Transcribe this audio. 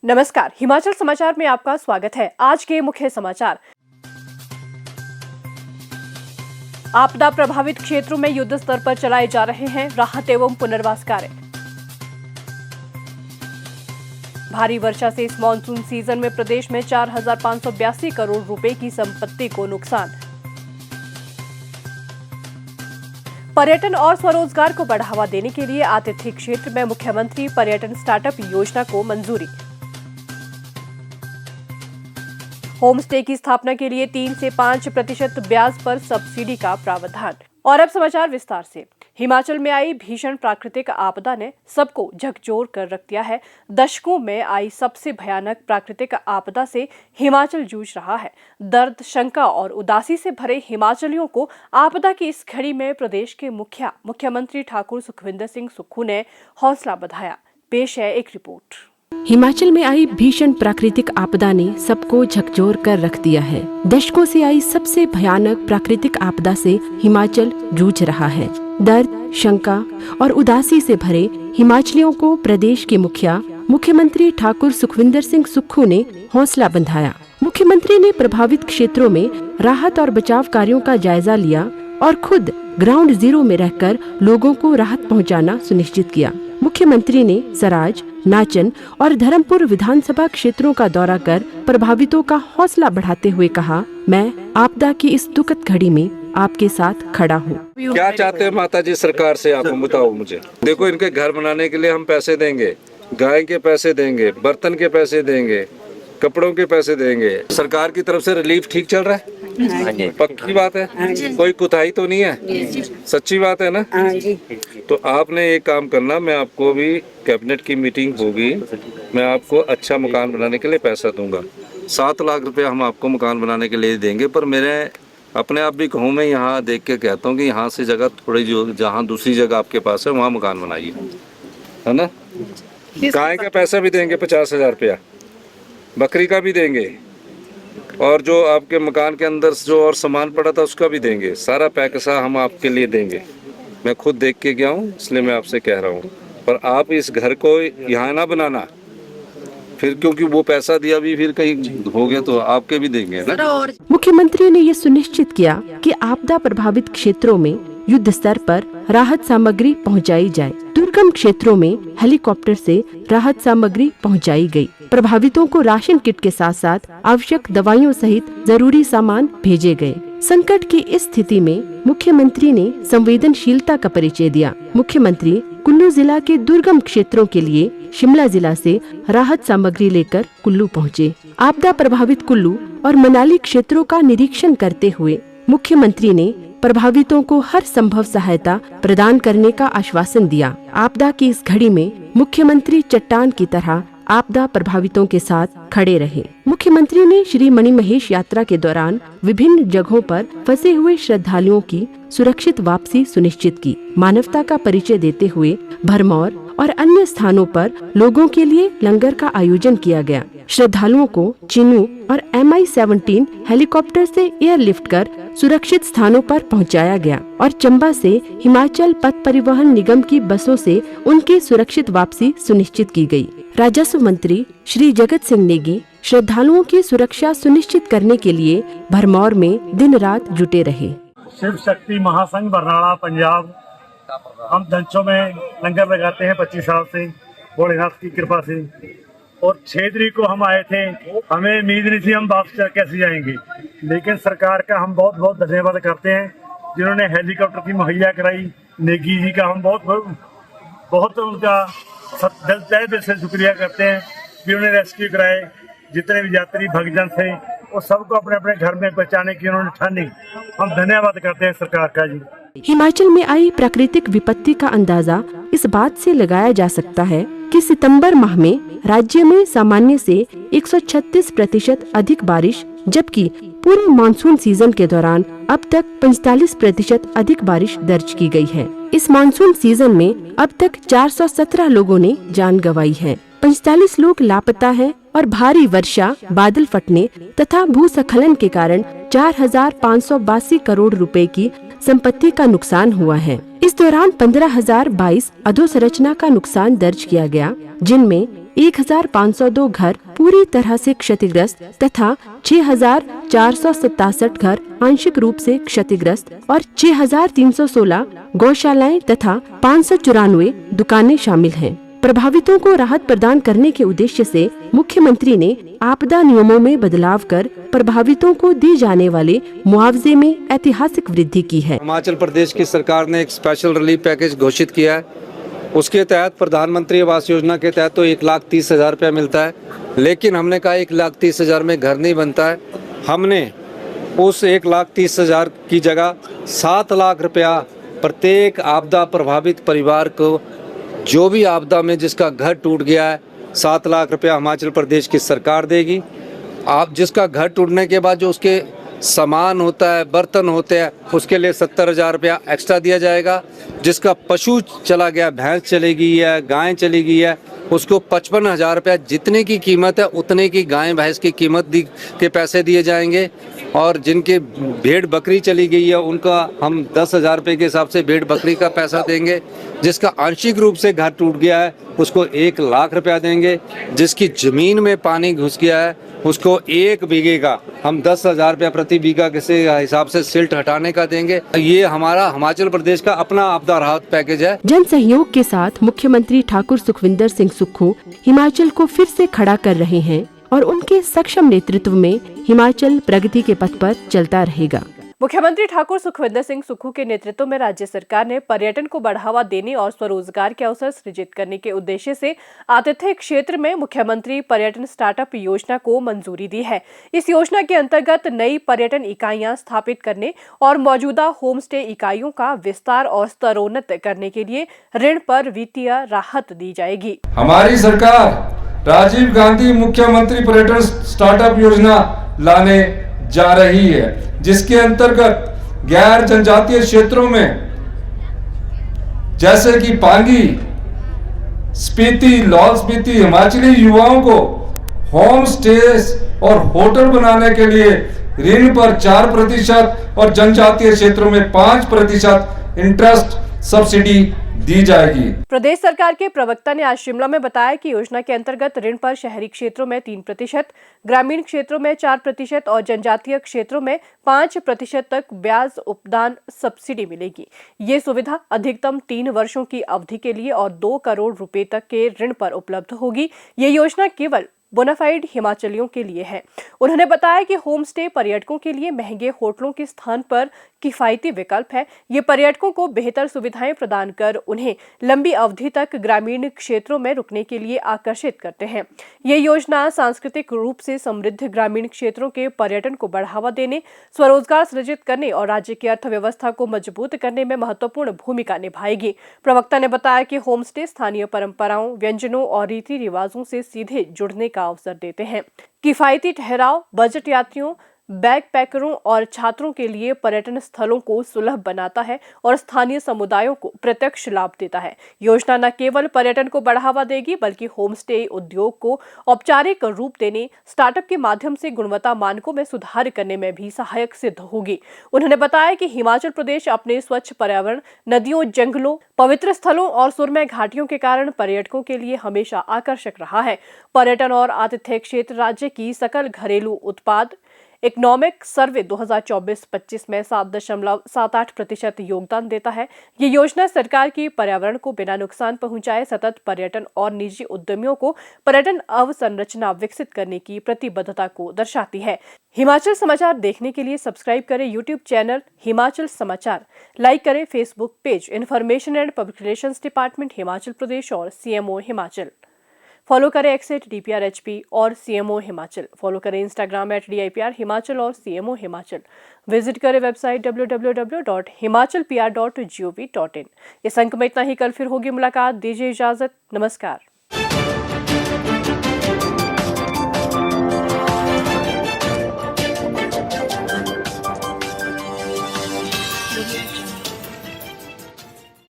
नमस्कार, हिमाचल समाचार में आपका स्वागत है। आज के मुख्य समाचार। आपदा प्रभावित क्षेत्रों में युद्ध स्तर पर चलाए जा रहे हैं राहत एवं पुनर्वास कार्य। भारी वर्षा से इस मानसून सीजन में प्रदेश में 4,582 करोड़ रुपए की संपत्ति को नुकसान। पर्यटन और स्वरोजगार को बढ़ावा देने के लिए आतिथ्य क्षेत्र में मुख्यमंत्री पर्यटन स्टार्टअप योजना को मंजूरी। होम स्टे की स्थापना के लिए 3 से 5% ब्याज पर सब्सिडी का प्रावधान। और अब समाचार विस्तार से। हिमाचल में आई भीषण प्राकृतिक आपदा ने सबको झकझोर कर रख दिया है। दशकों में आई सबसे भयानक प्राकृतिक आपदा से हिमाचल जूझ रहा है। दर्द, शंका और उदासी से भरे हिमाचलियों को आपदा की इस घड़ी में प्रदेश के मुख्यमंत्री ठाकुर सुखविंदर सिंह सुक्खू ने हौसला बढ़ाया। पेश है एक रिपोर्ट। हिमाचल में आई भीषण प्राकृतिक आपदा ने सबको झकझोर कर रख दिया है। दशकों से आई सबसे भयानक प्राकृतिक आपदा से हिमाचल जूझ रहा है। दर्द, शंका और उदासी से भरे हिमाचलियों को प्रदेश के मुख्यमंत्री ठाकुर सुखविंदर सिंह सुक्खू ने हौसला बंधाया। मुख्यमंत्री ने प्रभावित क्षेत्रों में राहत और बचाव कार्यों का जायजा लिया और खुद ग्राउंड जीरो में रहकर लोगों को राहत पहुंचाना सुनिश्चित किया। मुख्यमंत्री ने सराज, नाचन और धर्मपुर विधानसभा क्षेत्रों का दौरा कर प्रभावितों का हौसला बढ़ाते हुए कहा, मैं आपदा की इस दुखद घड़ी में आपके साथ खड़ा हूँ। क्या चाहते हैं माता जी सरकार से, आप बताओ मुझे। देखो, इनके घर बनाने के लिए हम पैसे देंगे, गाय के पैसे देंगे, बर्तन के पैसे देंगे, कपड़ों के पैसे देंगे। सरकार की तरफ से रिलीफ ठीक चल रहा है? पक्की बात है? कोई कुताही तो नहीं है? सच्ची बात है ना? तो आपने एक काम करना, मैं आपको भी कैबिनेट की मीटिंग होगी, मैं आपको अच्छा मकान बनाने के लिए पैसा दूंगा। 7 लाख रुपया हम आपको मकान बनाने के लिए देंगे। पर मेरे अपने आप भी कहूँ, मैं यहाँ देख के कहता हूँ कि यहाँ से जगह थोड़ी जो जहाँ दूसरी जगह आपके पास है वहाँ मकान बनाइए, है ना? गाय का पैसा भी देंगे 50,000 रुपया, बकरी का भी देंगे, और जो आपके मकान के अंदर जो और सामान पड़ा था उसका भी देंगे। सारा पैसा हम आपके लिए देंगे। मैं खुद देख के गया हूँ, इसलिए मैं आपसे कह रहा हूँ। पर आप इस घर को यहाँ ना बनाना फिर, क्योंकि वो पैसा दिया भी फिर कहीं हो गया तो आपके भी देंगे ना। मुख्यमंत्री ने ये सुनिश्चित किया कि आपदा प्रभावित क्षेत्रों में युद्ध स्तर पर राहत सामग्री पहुंचाई जाए। दुर्गम क्षेत्रों में हेलीकॉप्टर से राहत सामग्री पहुंचाई गई। प्रभावितों को राशन किट के साथ साथ आवश्यक दवाइयों सहित जरूरी सामान भेजे गए। संकट की इस स्थिति में मुख्यमंत्री ने संवेदनशीलता का परिचय दिया। मुख्यमंत्री कुल्लू जिला के दुर्गम क्षेत्रों के लिए शिमला जिला से राहत सामग्री लेकर कुल्लू पहुँचे। आपदा प्रभावित कुल्लू और मनाली क्षेत्रों का निरीक्षण करते हुए मुख्यमंत्री ने प्रभावितों को हर संभव सहायता प्रदान करने का आश्वासन दिया। आपदा की इस घड़ी में मुख्यमंत्री चट्टान की तरह आपदा प्रभावितों के साथ खड़े रहे। मुख्यमंत्री ने श्री मणिमहेश यात्रा के दौरान विभिन्न जगहों पर फंसे हुए श्रद्धालुओं की सुरक्षित वापसी सुनिश्चित की। मानवता का परिचय देते हुए भरमौर और अन्य स्थानों पर लोगों के लिए लंगर का आयोजन किया गया। श्रद्धालुओं को चिनू और MI-17 हेलीकॉप्टर से एयरलिफ्ट कर सुरक्षित स्थानों पर पहुंचाया गया और चंबा से हिमाचल पथ परिवहन निगम की बसों से उनकी सुरक्षित वापसी सुनिश्चित की गई। राजस्व मंत्री श्री जगत सिंह नेगी श्रद्धालुओं की सुरक्षा सुनिश्चित करने के लिए भरमौर में दिन रात जुटे रहे। शिव शक्ति महासंघ बरनाला पंजाब, हम धनचों में लंगर लगाते हैं 25 साल से, भोलेनाथ की कृपा से। और 6 तारीख को हम आए थे, हमें उम्मीद नहीं थी हम वापस कैसे जाएंगे, लेकिन सरकार का हम बहुत बहुत धन्यवाद करते हैं जिन्होंने हेलीकॉप्टर की मुहैया कराई। नेगी जी का हम बहुत उनका तहे दिल से शुक्रिया करते हैं कि उन्होंने रेस्क्यू कराए। जितने भी यात्री भक्तजन थे वो सबको अपने अपने घर में पहुंचाने की उन्होंने ठानी। हम धन्यवाद करते हैं सरकार का जी। हिमाचल में आई प्राकृतिक विपत्ति का अंदाजा इस बात से लगाया जा सकता है कि सितंबर माह में राज्य में सामान्य से 136% अधिक बारिश, जबकि पूरे मानसून सीजन के दौरान अब तक 45% अधिक बारिश दर्ज की गई है। इस मानसून सीजन में अब तक 417 लोगों ने जान गंवाई है। 45 लोग लापता हैं और भारी वर्षा, बादल फटने तथा भूस्खलन के कारण 4,582 करोड़ रुपए की संपत्ति का नुकसान हुआ है। इस दौरान 15,022 अधोसंरचना का नुकसान दर्ज किया गया, जिनमें 1502 घर पूरी तरह से क्षतिग्रस्त तथा 6467 घर आंशिक रूप से क्षतिग्रस्त और 6316 गौशालाएं तथा 594 दुकानें शामिल हैं। प्रभावितों को राहत प्रदान करने के उद्देश्य से मुख्यमंत्री ने आपदा नियमों में बदलाव कर प्रभावितों को दी जाने वाले मुआवजे में ऐतिहासिक वृद्धि की है। हिमाचल प्रदेश की सरकार ने एक स्पेशल रिलीफ पैकेज घोषित किया है। उसके तहत प्रधानमंत्री आवास योजना के तहत तो 1,30,000 रुपया मिलता है, लेकिन हमने कहा 1,30,000 में घर नहीं बनता है। हमने उस 1,30,000 की जगह 7 लाख रुपया प्रत्येक आपदा प्रभावित परिवार को, जो भी आपदा में जिसका घर टूट गया है, 7 लाख रुपया हिमाचल प्रदेश की सरकार देगी। आप जिसका घर टूटने के बाद जो उसके सामान होता है, बर्तन होते हैं, उसके लिए 70,000 रुपया एक्स्ट्रा दिया जाएगा। जिसका पशु चला गया, भैंस चली गई है, गाय चली गई है, उसको 55,000 रुपया जितने की कीमत है उतने की गाय भैंस की कीमत के पैसे दिए जाएंगे। और जिनके भेड़ बकरी चली गई है उनका हम 10,000 रुपये के हिसाब से भेड़ बकरी का पैसा देंगे। जिसका आंशिक रूप से घर टूट गया है उसको 1 लाख रुपया देंगे। जिसकी ज़मीन में पानी घुस गया है उसको 1 बीघे का हम 10,000 रुपया प्रति बीघा के हिसाब से सिल्ट हटाने का देंगे। ये हमारा हिमाचल प्रदेश का अपना आपदा राहत पैकेज है। जन सहयोग के साथ मुख्यमंत्री ठाकुर सुखविंदर सिंह सुक्खू हिमाचल को फिर से खड़ा कर रहे हैं और उनके सक्षम नेतृत्व में हिमाचल प्रगति के पथ पर चलता रहेगा। मुख्यमंत्री ठाकुर सुखविंदर सिंह सुक्खू के नेतृत्व में राज्य सरकार ने पर्यटन को बढ़ावा देने और स्वरोजगार के अवसर सृजित करने के उद्देश्य से आतिथ्य क्षेत्र में मुख्यमंत्री पर्यटन स्टार्टअप योजना को मंजूरी दी है। इस योजना के अंतर्गत नई पर्यटन इकाइयां स्थापित करने और मौजूदा होम स्टे इकाइयों का विस्तार और स्तरोन्नत करने के लिए ऋण पर वित्तीय राहत दी जाएगी। हमारी सरकार राजीव गांधी मुख्यमंत्री पर्यटन स्टार्टअप योजना लाने जा रही है, जिसके अंतर्गत गैर जनजातीय क्षेत्रों में जैसे कि पांगी, स्पीति, लाहौल स्पीति हिमाचली युवाओं को होम स्टेज और होटल बनाने के लिए ऋण पर 4% और जनजातीय क्षेत्रों में 5% इंटरेस्ट सब्सिडी दी जाएगी। प्रदेश सरकार के प्रवक्ता ने आज शिमला में बताया कि योजना के अंतर्गत ऋण पर शहरी क्षेत्रों में 3%, ग्रामीण क्षेत्रों में 4% और जनजातीय क्षेत्रों में 5% तक ब्याज उपदान सब्सिडी मिलेगी। ये सुविधा अधिकतम 3 वर्षों की अवधि के लिए और 2 करोड़ रुपए तक के ऋण पर उपलब्ध होगी। ये योजना केवल बोनाफाइड हिमाचलियों के लिए है। उन्होंने बताया कि होम स्टे पर्यटकों के लिए महंगे होटलों के स्थान पर किफायती विकल्प है। ये पर्यटकों को बेहतर सुविधाएं प्रदान कर उन्हें लंबी अवधि तक ग्रामीण क्षेत्रों में रुकने के लिए आकर्षित करते हैं। ये योजना सांस्कृतिक रूप से समृद्ध ग्रामीण क्षेत्रों के पर्यटन को बढ़ावा देने, स्वरोजगार सृजित करने और राज्य की अर्थव्यवस्था को मजबूत करने में महत्वपूर्ण भूमिका निभाएगी। प्रवक्ता ने बताया कि होम स्टे स्थानीय परंपराओं, व्यंजनों और रीति रिवाजों से सीधे जुड़ने का अवसर देते हैं। किफायती ठहराव, बजट यात्रियों, बैकपैकरों और छात्रों के लिए पर्यटन स्थलों को सुलभ बनाता है और स्थानीय समुदायों को प्रत्यक्ष लाभ देता है। योजना न केवल पर्यटन को बढ़ावा देगी बल्कि होम स्टे उद्योग को औपचारिक रूप देने, स्टार्टअप के माध्यम से गुणवत्ता मानकों में सुधार करने में भी सहायक सिद्ध होगी। उन्होंने बताया कि हिमाचल प्रदेश अपने स्वच्छ पर्यावरण, नदियों, जंगलों, पवित्र स्थलों और सुरम्य घाटियों के कारण पर्यटकों के लिए हमेशा आकर्षक रहा है। पर्यटन और आतिथ्य क्षेत्र राज्य की सकल घरेलू उत्पाद इकोनॉमिक सर्वे 2024-25 में 7.78% योगदान देता है। ये योजना सरकार की पर्यावरण को बिना नुकसान पहुंचाए सतत पर्यटन और निजी उद्यमियों को पर्यटन अवसंरचना विकसित करने की प्रतिबद्धता को दर्शाती है। हिमाचल समाचार देखने के लिए सब्सक्राइब करें यूट्यूब चैनल हिमाचल समाचार, लाइक करें Facebook page information and public relations department Himachal Pradesh और CMO हिमाचल। फॉलो करें @DPRHP और CMO हिमाचल। फॉलो करें इंस्टाग्राम @DIPR हिमाचल और CMO हिमाचल। विजिट करें वेबसाइट www.himachalpr.gov.in। इस अंक में इतना ही। कल फिर होगी मुलाकात। दीजिए इजाजत। नमस्कार।